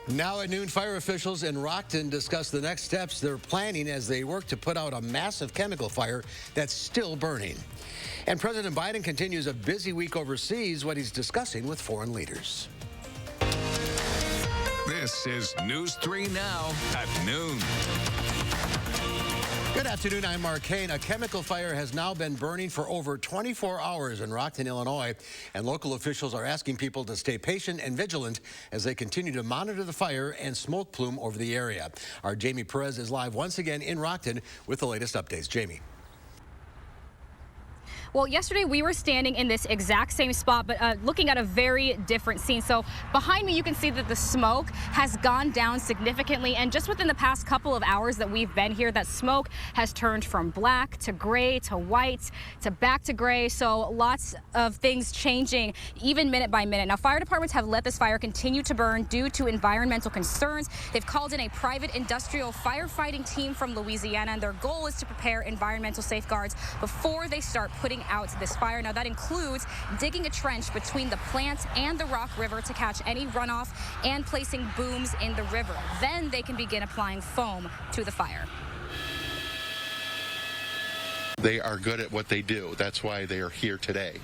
Now at noon, fire officials in Rockton discuss the next steps they're planning as they work to put out a massive chemical fire that's still burning. And President Biden continues a busy week overseas, what he's discussing with foreign leaders. This is News 3 Now at noon. Good afternoon, I'm Mark Kane. A chemical fire has now been burning for over 24 hours in Rockton, Illinois, and local officials are asking people to stay patient and vigilant as they continue to monitor the fire and smoke plume over the area. Our Jamie Perez is live once again in Rockton with the latest updates. Jamie. Well, yesterday we were standing in this exact same spot, but looking at a very different scene. So behind me, you can see that the smoke has gone down significantly. And just within the past couple of hours that we've been here, that smoke has turned from black to gray to white to back to gray. So lots of things changing even minute by minute. Now, fire departments have let this fire continue to burn due to environmental concerns. They've called in a private industrial firefighting team from Louisiana, and their goal is to prepare environmental safeguards before they start putting out this fire. Now, that includes digging a trench between the plant and the Rock River to catch any runoff and placing booms in the river. Then they can begin applying foam to the fire. They are good at what they do. That's why they are here today.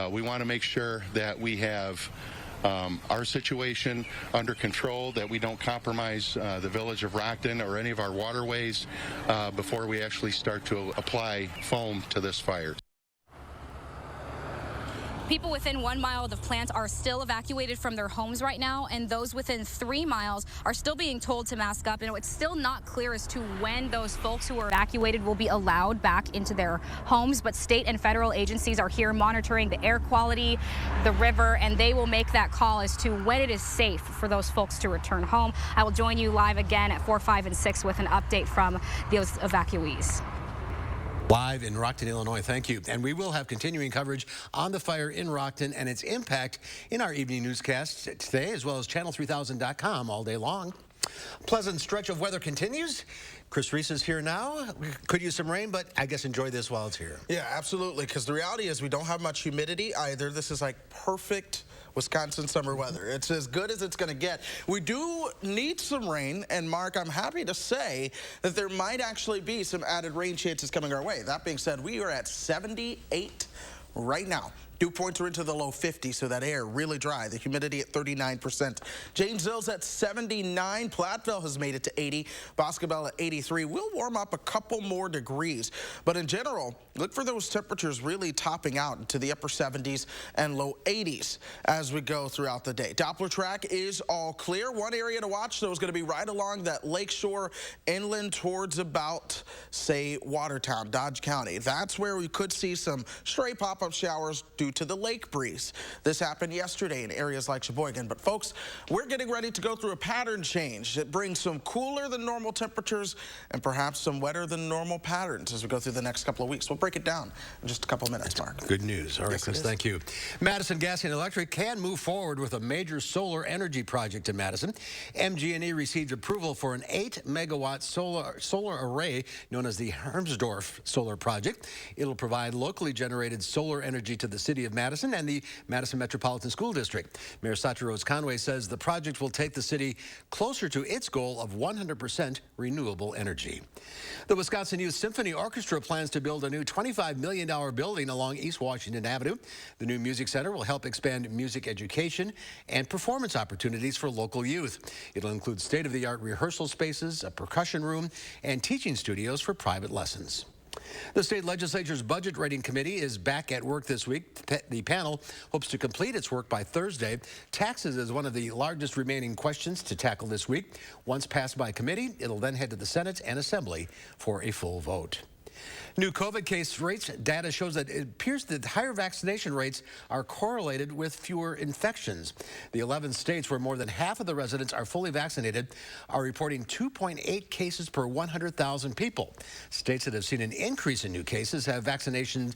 We want to make sure that we have our situation under control, that we don't compromise the village of Rockton or any of our waterways before we actually start to apply foam to this fire. People within 1 mile of the plant are still evacuated from their homes right now, and those within 3 miles are still being told to mask up. And it's still not clear as to when those folks who are evacuated will be allowed back into their homes. But state and federal agencies are here monitoring the air quality, the river, and they will make that call as to when it is safe for those folks to return home. I will join you live again at 4, 5, and 6 with an update from those evacuees. Live in Rockton, Illinois, thank you. And we will have continuing coverage on the fire in Rockton and its impact in our evening newscast today, as well as channel3000.com all day long. Pleasant stretch of weather continues. Chris Reese is here now. Could use some rain, but I guess enjoy this while it's here. Yeah, absolutely, because the reality is we don't have much humidity either. This is like perfect Wisconsin summer weather. It's as good as it's going to get. We do need some rain, and Mark, I'm happy to say that there might actually be some added rain chances coming our way. That being said, we are at 78 right now. Dew points are into the low 50s, so that air really dry. The humidity at 39%. Janesville's at 79. Platteville has made it to 80. Boscobel at 83. We'll warm up a couple more degrees. But in general, look for those temperatures really topping out into the upper 70s and low 80s as we go throughout the day. Doppler track is all clear. One area to watch, though, is going to be right along that lakeshore inland towards about, say, Watertown, Dodge County. That's where we could see some stray pop-up showers due to the lake breeze. This happened yesterday in areas like Sheboygan. But folks, we're getting ready to go through a pattern change that brings some cooler than normal temperatures and perhaps some wetter than normal patterns as we go through the next couple of weeks. We'll break it down in just a couple of minutes, Mark. Good news. All right, Yes, Chris, thank you. Madison Gas and Electric can move forward with a major solar energy project in Madison. MG&E received approval for an 8-megawatt solar array known as the Hermsdorf Solar Project. It'll provide locally generated solar energy to the city of Madison and the Madison Metropolitan School District. Mayor Satya Rose Conway says the project will take the city closer to its goal of 100% renewable energy. The Wisconsin Youth Symphony Orchestra plans to build a new $25 million building along East Washington Avenue. The new music center will help expand music education and performance opportunities for local youth. It'll include state-of-the-art rehearsal spaces, a percussion room, and teaching studios for private lessons. The state legislature's budget rating committee is back at work this week. The panel hopes to complete its work by Thursday. Taxes is one of the largest remaining questions to tackle this week. Once passed by committee, it'll then head to the Senate and Assembly for a full vote. New COVID case rates data shows that it appears that higher vaccination rates are correlated with fewer infections. The 11 states where more than half of the residents are fully vaccinated are reporting 2.8 cases per 100,000 people. States that have seen an increase in new cases have vaccination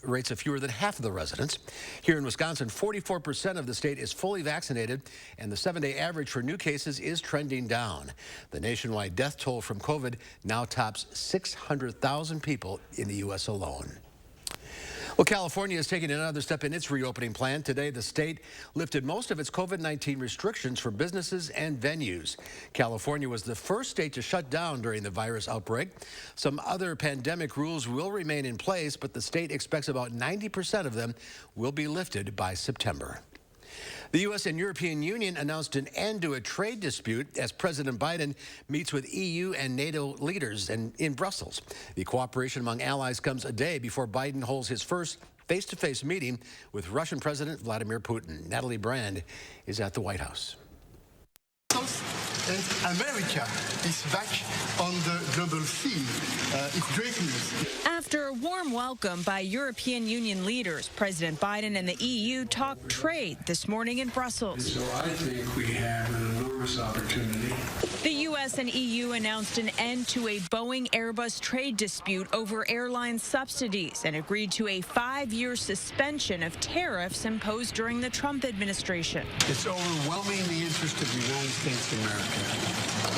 rates of fewer than half of the residents. Here in Wisconsin, 44% of the state is fully vaccinated, and the 7-day average for new cases is trending down. The nationwide death toll from COVID now tops 600,000 people in the U.S. alone. Well, California is taking another step in its reopening plan. Today, the state lifted most of its COVID-19 restrictions for businesses and venues. California was the first state to shut down during the virus outbreak. Some other pandemic rules will remain in place, but the state expects about 90% of them will be lifted by September. The U.S. and European Union announced an end to a trade dispute as President Biden meets with EU and NATO leaders in Brussels. The cooperation among allies comes a day before Biden holds his first face-to-face meeting with Russian President Vladimir Putin. Natalie Brand is at the White House. And America is back on the global scene. It's great news. After a warm welcome by European Union leaders, President Biden and the EU talked trade this morning in Brussels. So I think we have an enormous opportunity. The U.S. and EU announced an end to a Boeing-Airbus trade dispute over airline subsidies and agreed to a 5-year suspension of tariffs imposed during the Trump administration. It's overwhelming the interest of the United States of America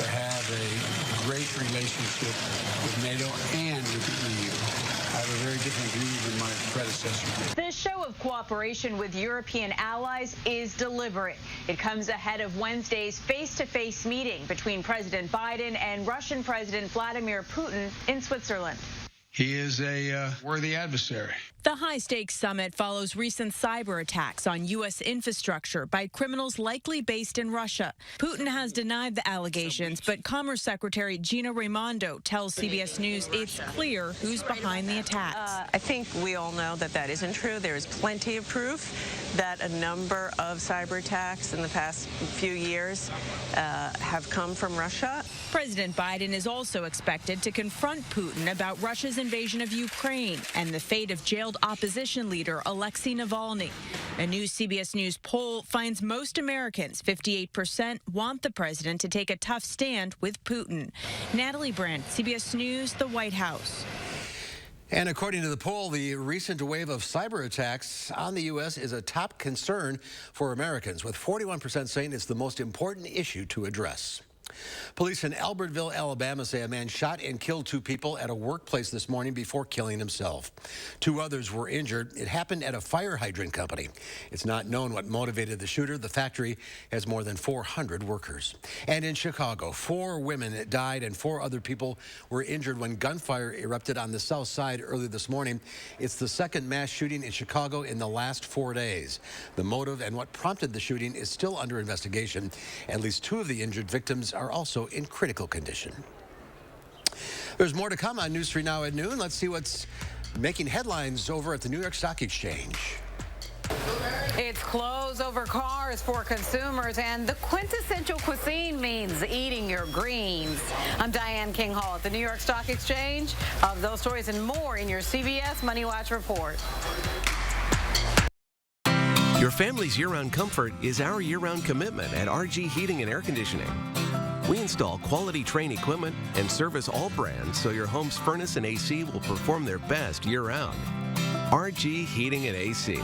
to have a great relationship with NATO and with the EU. I have a very different view than my predecessor did. This show of cooperation with European allies is deliberate. It comes ahead of Wednesday's face-to-face meeting between President Biden and Russian President Vladimir Putin in Switzerland. He is a worthy adversary. The high-stakes summit follows recent cyber attacks on U.S. infrastructure by criminals likely based in Russia. Putin has denied the allegations, but Commerce Secretary Gina Raimondo tells CBS News it's clear who's behind the attacks. I think we all know that that isn't true. There is plenty of proof that a number of cyber attacks in the past few years have come from Russia. President Biden is also expected to confront Putin about Russia's invasion of Ukraine and the fate of jailed opposition leader Alexei Navalny. A new CBS News poll finds most Americans, 58%, want the president to take a tough stand with Putin. Natalie Brandt, CBS News, the White House. And according to the poll, the recent wave of cyber attacks on the U.S. is a top concern for Americans, with 41% saying it's the most important issue to address. Police in Albertville, Alabama say a man shot and killed 2 people at a workplace this morning before killing himself. 2 others were injured. It happened at a fire hydrant company. It's not known what motivated the shooter. The factory has more than 400 workers. And in Chicago, 4 women died and 4 other people were injured when gunfire erupted on the south side early this morning. It's the second mass shooting in Chicago in the last 4 days. The motive and what prompted the shooting is still under investigation. At least 2 of the injured victims are also in critical condition. There's more to come on News 3 Now at noon. Let's see what's making headlines over at the New York Stock Exchange. It's clothes over cars for consumers, and the quintessential cuisine means eating your greens. I'm Diane King Hall at the New York Stock Exchange. Of those stories and more in your CBS Money Watch report. Your family's year-round comfort is our year-round commitment at RG Heating and Air Conditioning. We install quality Trane equipment and service all brands so your home's furnace and AC will perform their best year-round. RG Heating and AC.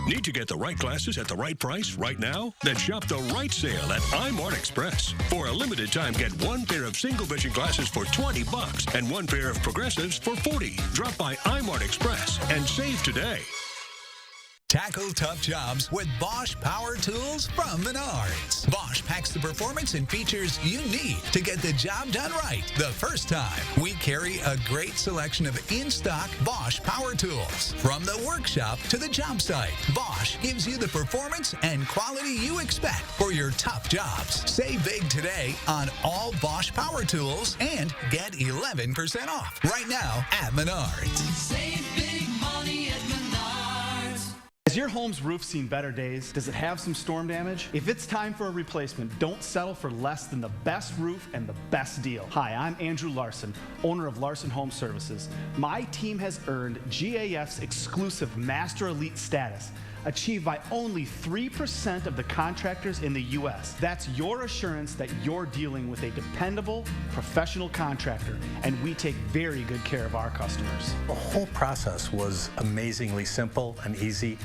Need to get the right glasses at the right price right now? Then shop the right sale at iMart Express. For a limited time, get 1 pair of single vision glasses for $20 and 1 pair of progressives for $40. Drop by iMart Express and save today. Tackle tough jobs with BOSCH Power Tools from Menards. BOSCH packs the performance and features you need to get the job done right the first time. We carry a great selection of in-stock BOSCH Power Tools. From the workshop to the job site, BOSCH gives you the performance and quality you expect for your tough jobs. Save big today on all BOSCH Power Tools and get 11% off right now at Menards. Save big money at Menards. Has your home's roof seen better days? Does it have some storm damage? If it's time for a replacement, don't settle for less than the best roof and the best deal. Hi, I'm Andrew Larson, owner of Larson Home Services. My team has earned GAF's exclusive Master Elite status, achieved by only 3% of the contractors in the U.S. That's your assurance that you're dealing with a dependable, professional contractor, and we take very good care of our customers. The whole process was amazingly simple and easy.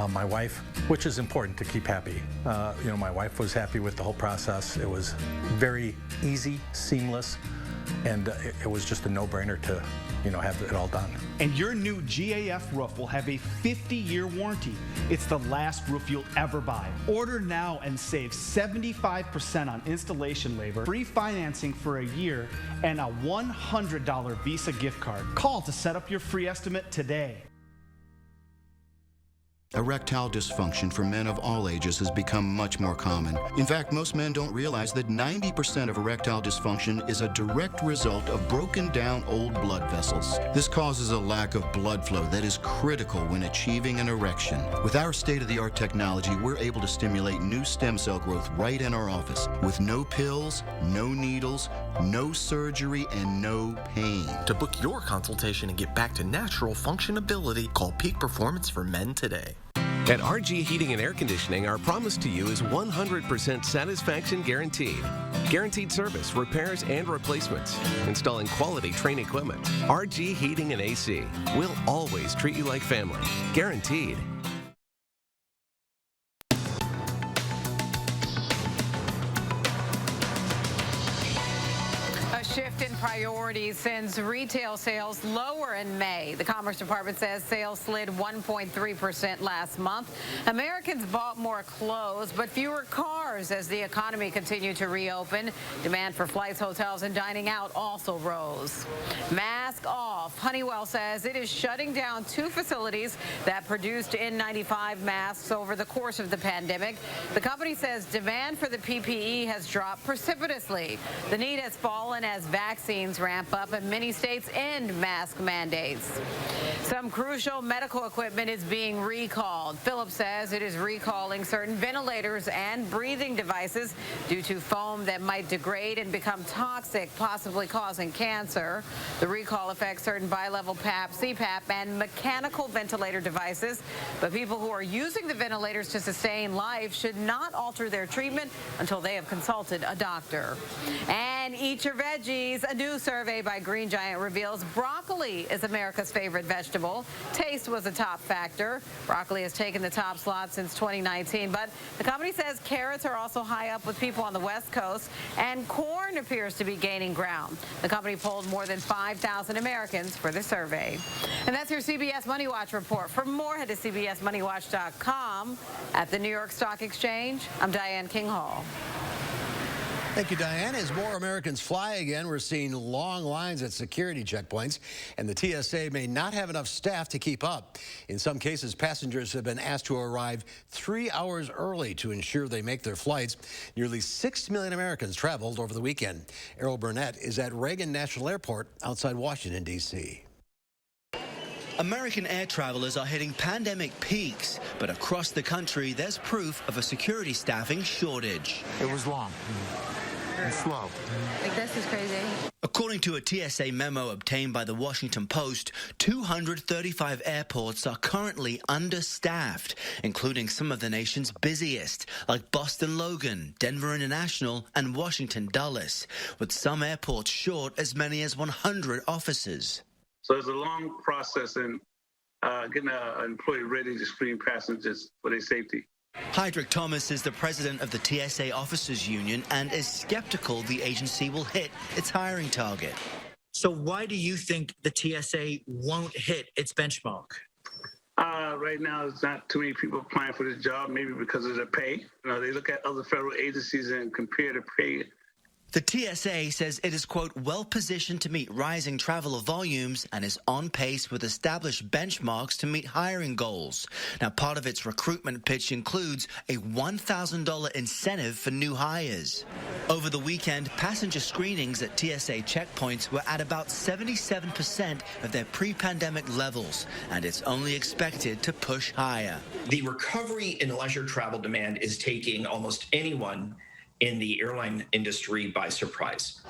My wife, which is important to keep happy, my wife was happy with the whole process. It was very easy, seamless. and it was just a no-brainer to, have it all done. And your new GAF roof will have a 50-year warranty. It's the last roof you'll ever buy. Order now and save 75% on installation labor, free financing for a year, and a $100 Visa gift card. Call to set up your free estimate today. Erectile dysfunction for men of all ages has become much more common. In fact, most men don't realize that 90% of erectile dysfunction is a direct result of broken down old blood vessels. This causes a lack of blood flow that is critical when achieving an erection. With our state-of-the-art technology, we're able to stimulate new stem cell growth right in our office with no pills, no needles, no surgery, and no pain. To book your consultation and get back to natural functionability, call Peak Performance for Men today. At RG Heating and Air Conditioning, our promise to you is 100% satisfaction guaranteed. Guaranteed service, repairs, and replacements. Installing quality Trane equipment. RG Heating and AC. We'll always treat you like family. Guaranteed. Shift in priorities sends retail sales lower in May. The Commerce Department says sales slid 1.3% last month. Americans bought more clothes, but fewer cars as the economy continued to reopen. Demand for flights, hotels, and dining out also rose. Mask off. Honeywell says it is shutting down 2 facilities that produced N95 masks over the course of the pandemic. The company says demand for the PPE has dropped precipitously. The need has fallen as vaccines ramp up and many states end mask mandates. Some crucial medical equipment is being recalled. Philips says it is recalling certain ventilators and breathing devices due to foam that might degrade and become toxic, possibly causing cancer. The recall affects certain bi-level PAP, CPAP, and mechanical ventilator devices, but people who are using the ventilators to sustain life should not alter their treatment until they have consulted a doctor. And eat your veggies. A new survey by Green Giant reveals broccoli is America's favorite vegetable. Taste was a top factor. Broccoli has taken the top slot since 2019, but the company says carrots are also high up with people on the West Coast, and corn appears to be gaining ground. The company polled more than 5,000 Americans for the survey. And that's your CBS Money Watch report. For more, head to CBSMoneyWatch.com. At the New York Stock Exchange, I'm Diane Kinghall. Thank you, Diane. As more Americans fly again, we're seeing long lines at security checkpoints, and the TSA may not have enough staff to keep up. In some cases, passengers have been asked to arrive 3 hours early to ensure they make their flights. Nearly 6 million Americans traveled over the weekend. Errol Burnett is at Reagan National Airport outside Washington, D.C. American air travelers are hitting pandemic peaks, but across the country, there's proof of a security staffing shortage. It was long and slow. Like, this is crazy. According to a TSA memo obtained by the Washington Post, 235 airports are currently understaffed, including some of the nation's busiest, like Boston Logan, Denver International, and Washington Dulles, with some airports short as many as 100 officers. So it's a long process in getting an employee ready to screen passengers for their safety. Heydrich Thomas is the president of the TSA Officers Union and is skeptical the agency will hit its hiring target. So why do you think the TSA won't hit its benchmark? Right now, there's not too many people applying for this job, maybe because of the pay. They look at other federal agencies and compare the pay. The TSA says it is, quote, well-positioned to meet rising traveler volumes and is on pace with established benchmarks to meet hiring goals. Now, part of its recruitment pitch includes a $1,000 incentive for new hires. Over the weekend, passenger screenings at TSA checkpoints were at about 77% of their pre-pandemic levels, and it's only expected to push higher. The recovery in leisure travel demand is taking almost anyone in the airline industry by surprise.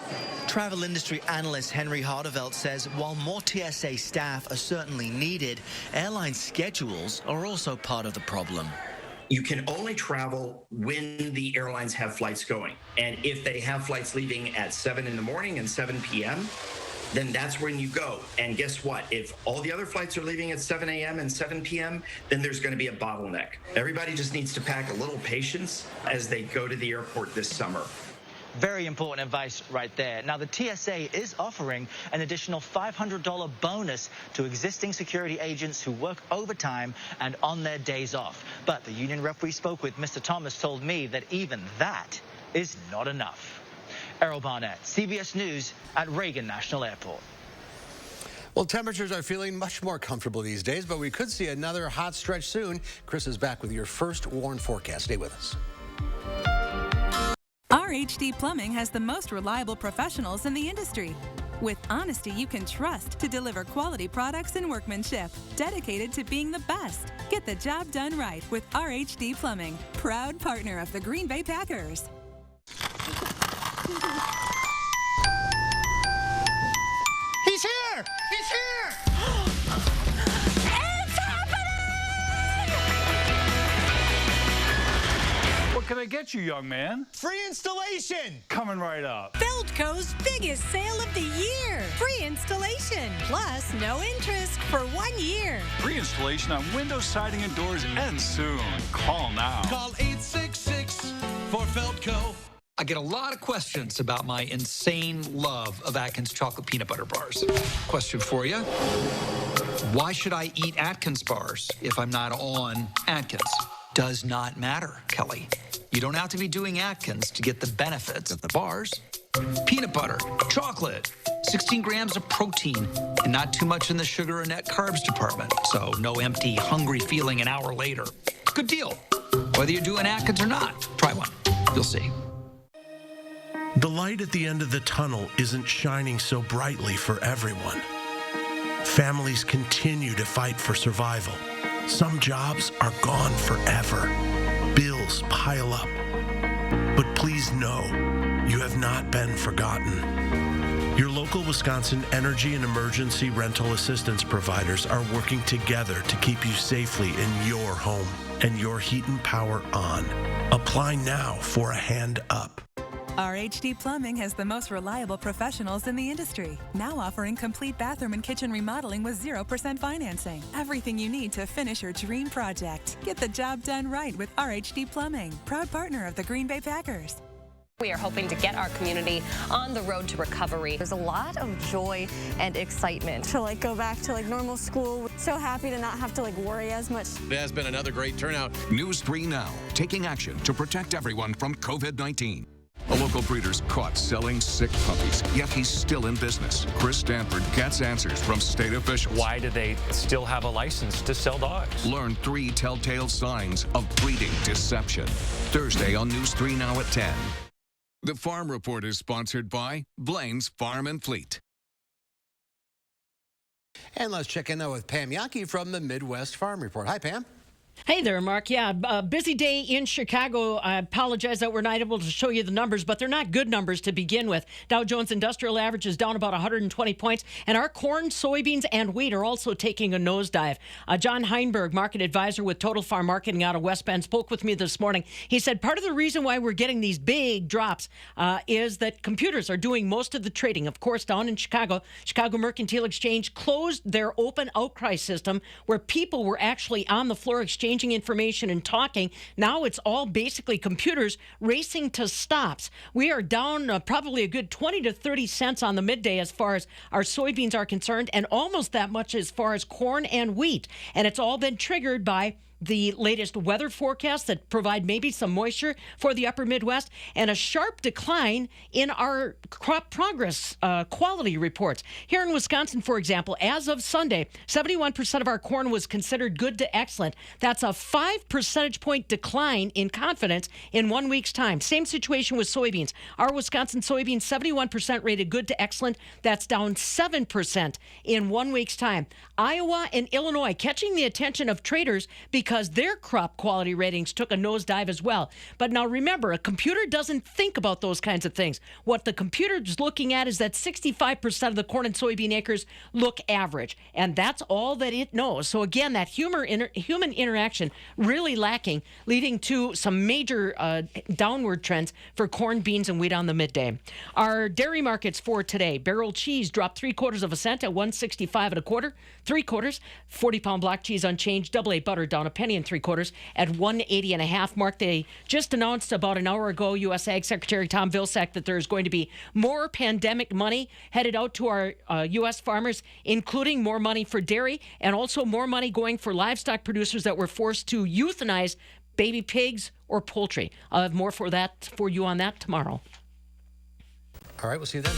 Travel industry analyst Henry Hardevelt says while more TSA staff are certainly needed, airline schedules are also part of the problem. You can only travel when the airlines have flights going. And if they have flights leaving at 7 in the morning and 7 p.m., then that's when you go. And guess what? If all the other flights are leaving at 7 a.m. and 7 p.m., then there's going to be a bottleneck. Everybody just needs to pack a little patience as they go to the airport this summer. Very important advice right there. Now, the TSA is offering an additional $500 bonus to existing security agents who work overtime and on their days off. But the union rep we spoke with, Mr. Thomas, told me that even that is not enough. Errol Barnett, CBS News at Reagan National Airport. Well, temperatures are feeling much more comfortable these days, but we could see another hot stretch soon. Chris is back with your first warn forecast. Stay with us. RHD Plumbing has the most reliable professionals in the industry, with honesty you can trust to deliver quality products and workmanship, dedicated to being the best. Get the job done right with RHD Plumbing, proud partner of the Green Bay Packers. He's here! He's here! It's happening! What can I get you, young man? Free installation! Coming right up. Feldco's biggest sale of the year. Free installation, plus no interest for 1 year. Free installation on windows, siding, and doors ends soon. Call now. Call 866 for Feldco. I get a lot of questions about my insane love of Atkins chocolate peanut butter bars. Question for you. Why should I eat Atkins bars if I'm not on Atkins? Does not matter, Kelly. You don't have to be doing Atkins to get the benefits of the bars. Peanut butter, chocolate, 16 grams of protein, and not too much in the sugar or net carbs department. So no empty, hungry feeling an hour later. Good deal. Whether you're doing Atkins or not, try one. You'll see. The light at the end of the tunnel isn't shining so brightly for everyone. Families continue to fight for survival. Some jobs are gone forever. Bills pile up. But please know, you have not been forgotten. Your local Wisconsin energy and emergency rental assistance providers are working together to keep you safely in your home and your heat and power on. Apply now for a hand up. RHD Plumbing has the most reliable professionals in the industry, now offering complete bathroom and kitchen remodeling with 0% financing. Everything you need to finish your dream project. Get the job done right with RHD Plumbing, proud partner of the Green Bay Packers. We are hoping to get our community on the road to recovery. There's a lot of joy and excitement. To go back to normal school. So happy to not have to worry as much. It has been another great turnout. News 3 Now, taking action to protect everyone from COVID-19. A local breeder's caught selling sick puppies, yet he's still in business. Chris Stanford gets answers from state officials. Why do they still have a license to sell dogs? Learn 3 telltale signs of breeding deception. Thursday on News 3 Now at 10. The Farm Report is sponsored by Blaine's Farm and Fleet. And let's check in now with Pam Yankee from the Midwest Farm Report. Hi, Pam. Hey there, Mark. Yeah, a busy day in Chicago. I apologize that we're not able to show you the numbers, but they're not good numbers to begin with. Dow Jones Industrial Average is down about 120 points, and our corn, soybeans, and wheat are also taking a nosedive. John Heinberg, market advisor with Total Farm Marketing out of West Bend, spoke with me this morning. He said part of the reason why we're getting these big drops is that computers are doing most of the trading. Of course, down in Chicago Mercantile Exchange closed their open outcry system where people were actually on the floor exchanging information and talking. Now it's all basically computers racing to stops. We are down probably a good 20 to 30 cents on the midday as far as our soybeans are concerned, and almost that much as far as corn and wheat. And it's all been triggered by the latest weather forecasts that provide maybe some moisture for the upper Midwest, and a sharp decline in our crop progress quality reports. Here in Wisconsin, for example, as of Sunday, 71% of our corn was considered good to excellent. That's a 5 percentage point decline in confidence in 1 week's time. Same situation with soybeans. Our Wisconsin soybeans, 71% rated good to excellent. That's down 7% in 1 week's time. Iowa and Illinois catching the attention of traders because their crop quality ratings took a nosedive as well. But now remember, a computer doesn't think about those kinds of things. What the computer is looking at is that 65% of the corn and soybean acres look average, and that's all that it knows. So again, that human interaction really lacking, leading to some major downward trends for corn, beans, and wheat on the midday. Our dairy markets for today: barrel cheese dropped 3/4 cent at $1.65 1/4. 3/4. 40-pound block cheese unchanged. Double A butter down a penny. penny 3/4 at 180.5 mark. They just announced about an hour ago, U.S. Ag Secretary Tom Vilsack, that there's going to be more pandemic money headed out to our U.S. farmers, including more money for dairy and also more money going for livestock producers that were forced to euthanize baby pigs or poultry. I'll have more for you on that tomorrow. All right, we'll see you then.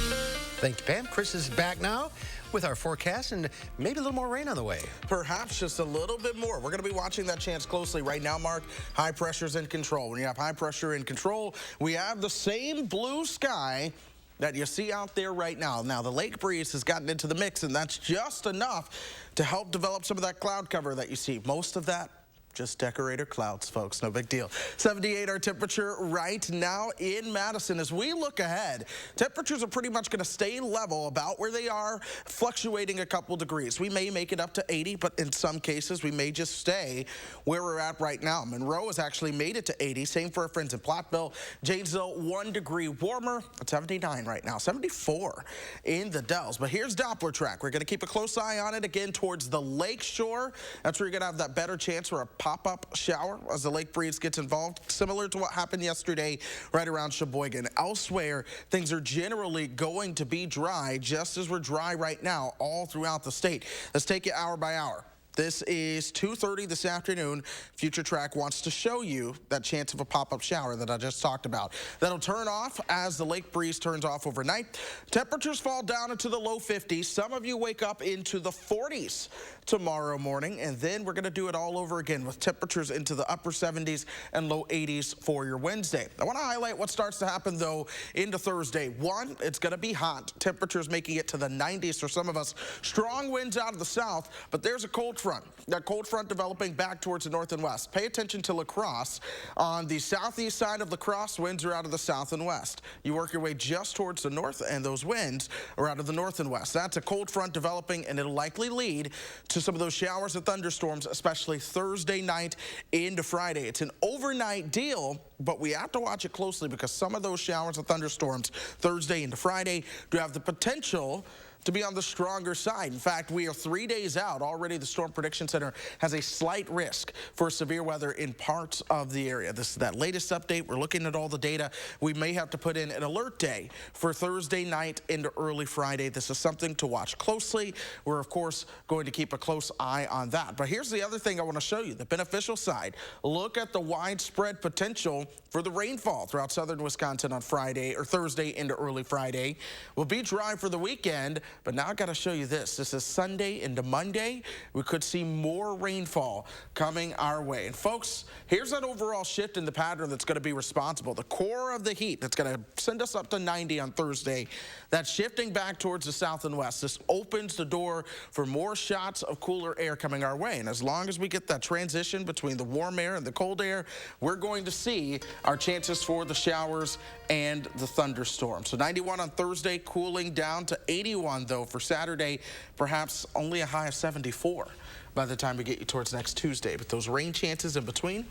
Thank you, Pam. Chris is back now with our forecast and maybe a little more rain on the way. Perhaps just a little bit more. We're going to be watching that chance closely right now, Mark. High pressure's in control. When you have high pressure in control, we have the same blue sky that you see out there right now. Now, the lake breeze has gotten into the mix, and that's just enough to help develop some of that cloud cover that you see. Most of that just decorator clouds, folks. No big deal. 78 our temperature right now in Madison. As we look ahead, temperatures are pretty much going to stay level about where they are, fluctuating a couple degrees. We may make it up to 80, but in some cases, we may just stay where we're at right now. Monroe has actually made it to 80. Same for our friends in Platteville. Janesville, 1 degree warmer at 79 right now. 74 in the Dells. But here's Doppler track. We're going to keep a close eye on it again towards the lake shore. That's where you're going to have that better chance for a pop-up shower as the lake breeze gets involved, similar to what happened yesterday right around Sheboygan. Elsewhere, things are generally going to be dry, just as we're dry right now all throughout the state. Let's take it hour by hour. This is 2:30 this afternoon. Future Track wants to show you that chance of a pop-up shower that I just talked about. That'll turn off as the lake breeze turns off overnight. Temperatures fall down into the low 50s. Some of you wake up into the 40s tomorrow morning, and then we're going to do it all over again with temperatures into the upper 70s and low 80s for your Wednesday. I want to highlight what starts to happen, though, into Thursday. One, it's going to be hot. Temperatures making it to the 90s for some of us. Strong winds out of the south, but there's a cold front. That cold front developing back towards the north and west. Pay attention to La Crosse. On the southeast side of La Crosse, winds are out of the south and west. You work your way just towards the north, and those winds are out of the north and west. That's a cold front developing, and it'll likely lead to some of those showers and thunderstorms, especially Thursday night into Friday. It's an overnight deal, but we have to watch it closely because some of those showers and thunderstorms Thursday into Friday do have the potential to be on the stronger side. In fact, we are 3 days out. Already the Storm Prediction Center has a slight risk for severe weather in parts of the area. This is that latest update. We're looking at all the data. We may have to put in an alert day for Thursday night into early Friday. This is something to watch closely. We're, of course, going to keep a close eye on that. But here's the other thing I want to show you, the beneficial side. Look at the widespread potential for the rainfall throughout southern Wisconsin on Friday or Thursday into early Friday. Will be dry for the weekend, but now I got to show you this. This is Sunday into Monday. We could see more rainfall coming our way. And folks, here's that overall shift in the pattern that's going to be responsible. The core of the heat that's going to send us up to 90 on Thursday, that's shifting back towards the south and west. This opens the door for more shots of cooler air coming our way. And as long as we get that transition between the warm air and the cold air, we're going to see our chances for the showers and the thunderstorms. So 91 on Thursday, cooling down to 81 though for Saturday, perhaps only a high of 74 by the time we get you towards next Tuesday. But those rain chances in between,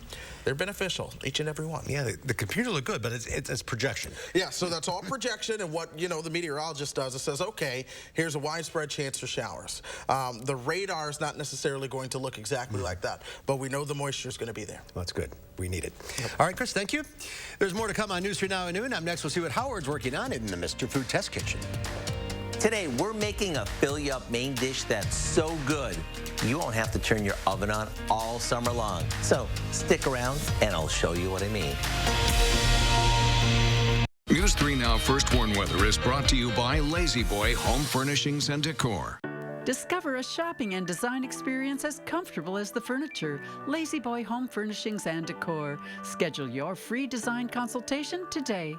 they're beneficial, each and every one. Yeah, the computer look good, but it's projection. Yeah, so that's all projection, and what, you know, the meteorologist does, it says, okay, here's a widespread chance for showers. The radar is not necessarily going to look exactly like that, but we know the moisture is going to be there. Well, that's good. We need it. Yep. All right, Chris, thank you. There's more to come on News 3 Now at noon. Up next, we'll see what Howard's working on in the Mr. Food Test Kitchen. Today, we're making a fill-you-up main dish that's so good, you won't have to turn your oven on all summer long. So stick around, and I'll show you what I mean. News 3 Now First Warn Weather is brought to you by Lazy Boy Home Furnishings and Decor. Discover a shopping and design experience as comfortable as the furniture. Lazy Boy Home Furnishings and Decor. Schedule your free design consultation today.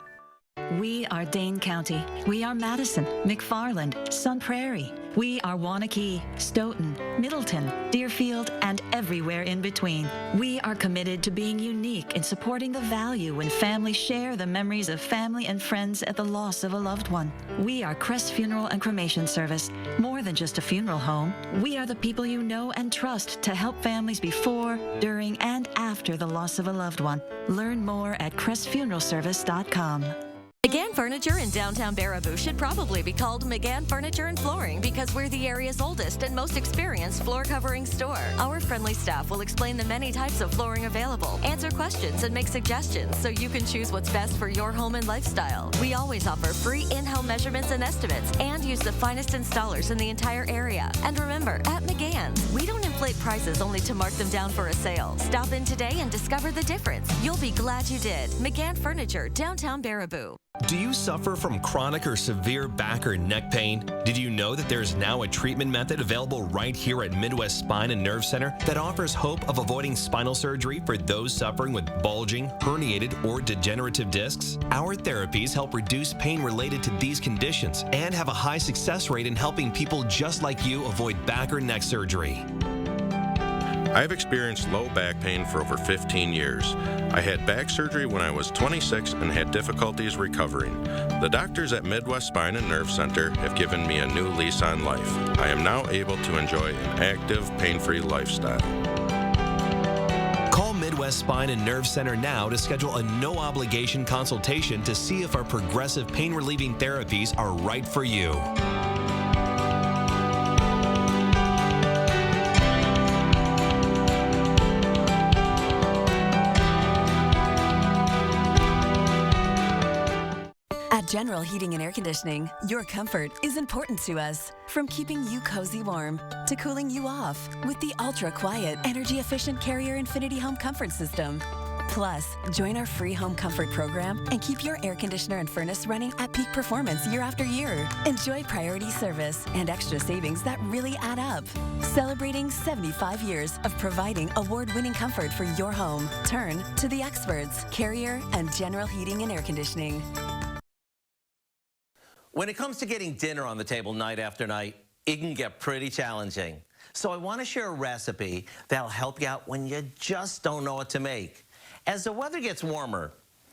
We are Dane County. We are Madison, McFarland, Sun Prairie. We are Waunakee, Stoughton, Middleton, Deerfield, and everywhere in between. We are committed to being unique in supporting the value when families share the memories of family and friends at the loss of a loved one. We are CRESS Funeral and Cremation Service. More than just a funeral home, we are the people you know and trust to help families before, during, and after the loss of a loved one. Learn more at CRESSfuneralservice.com. McGann Furniture in downtown Baraboo should probably be called McGann Furniture and Flooring because we're the area's oldest and most experienced floor covering store. Our friendly staff will explain the many types of flooring available, answer questions, and make suggestions so you can choose what's best for your home and lifestyle. We always offer free in-home measurements and estimates and use the finest installers in the entire area. And remember, at McGann's, we don't inflate prices only to mark them down for a sale. Stop in today and discover the difference. You'll be glad you did. McGann Furniture, downtown Baraboo. Do you suffer from chronic or severe back or neck pain? Did you know that there's now a treatment method available right here at Midwest Spine and Nerve Center that offers hope of avoiding spinal surgery for those suffering with bulging, herniated, or degenerative discs? Our therapies help reduce pain related to these conditions and have a high success rate in helping people just like you avoid back or neck surgery. I've experienced low back pain for over 15 years. I had back surgery when I was 26 and had difficulties recovering. The doctors at Midwest Spine and Nerve Center have given me a new lease on life. I am now able to enjoy an active, pain-free lifestyle. Call Midwest Spine and Nerve Center now to schedule a no-obligation consultation to see if our progressive pain-relieving therapies are right for you. At General Heating and Air Conditioning, your comfort is important to us. From keeping you cozy warm to cooling you off with the ultra-quiet, energy-efficient Carrier Infinity Home Comfort System. Plus, join our free home comfort program and keep your air conditioner and furnace running at peak performance year after year. Enjoy priority service and extra savings that really add up. Celebrating 75 years of providing award-winning comfort for your home. Turn to the experts, Carrier and General Heating and Air Conditioning. When it comes to getting dinner on the table night after night, it can get pretty challenging. So I want to share a recipe that'll help you out when you just don't know what to make. As the weather gets warmer,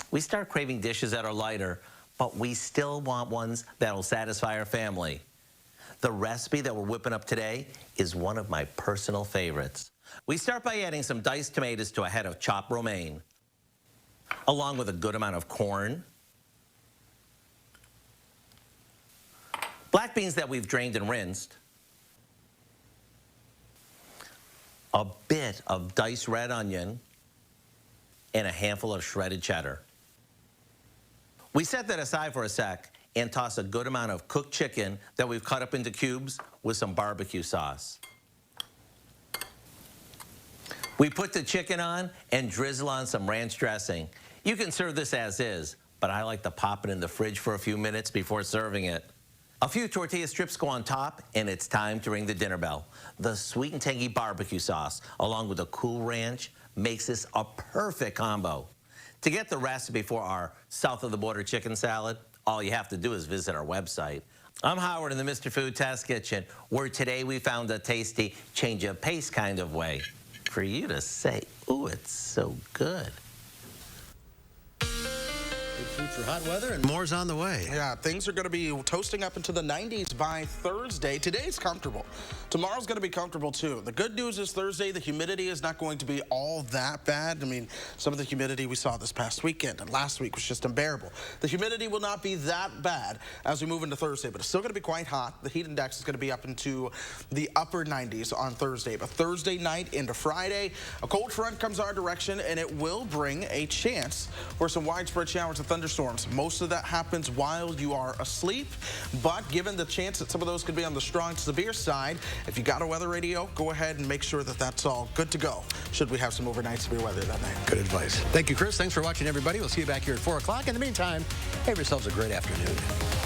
we start craving dishes that are lighter, but we still want ones that'll satisfy our family. The recipe that we're whipping up today is one of my personal favorites. We start by adding some diced tomatoes to a head of chopped romaine, along with a good amount of corn, black beans that we've drained and rinsed, a bit of diced red onion, and a handful of shredded cheddar. We set that aside for a sec and toss a good amount of cooked chicken that we've cut up into cubes with some barbecue sauce. We put the chicken on and drizzle on some ranch dressing. You can serve this as is, but I like to pop it in the fridge for a few minutes before serving it. A few tortilla strips go on top, and it's time to ring the dinner bell. The sweet and tangy barbecue sauce, along with a cool ranch, makes this a perfect combo. To get the recipe for our south of the border chicken salad, all you have to do is visit our website. I'm Howard in the Mr. Food Test Kitchen, where today we found a tasty change of pace kind of way for you to say, ooh, it's so good. Food for hot weather, and more's on the way. Yeah, things are going to be toasting up into the 90s by Thursday. Today's comfortable. Tomorrow's going to be comfortable, too. The good news is Thursday, the humidity is not going to be all that bad. I mean, some of the humidity we saw this past weekend and last week was just unbearable. The humidity will not be that bad as we move into Thursday, but it's still going to be quite hot. The heat index is going to be up into the upper 90s on Thursday. But Thursday night into Friday, a cold front comes our direction, and it will bring a chance for some widespread showers and thunderstorms. Most of that happens while you are asleep, but given the chance that some of those could be on the strong to severe side, if you got a weather radio, go ahead and make sure that that's all good to go should we have some overnight severe weather that night. Good advice. Thank you, Chris. Thanks for watching, everybody. We'll see you back here at 4 o'clock. In the meantime, have yourselves a great afternoon.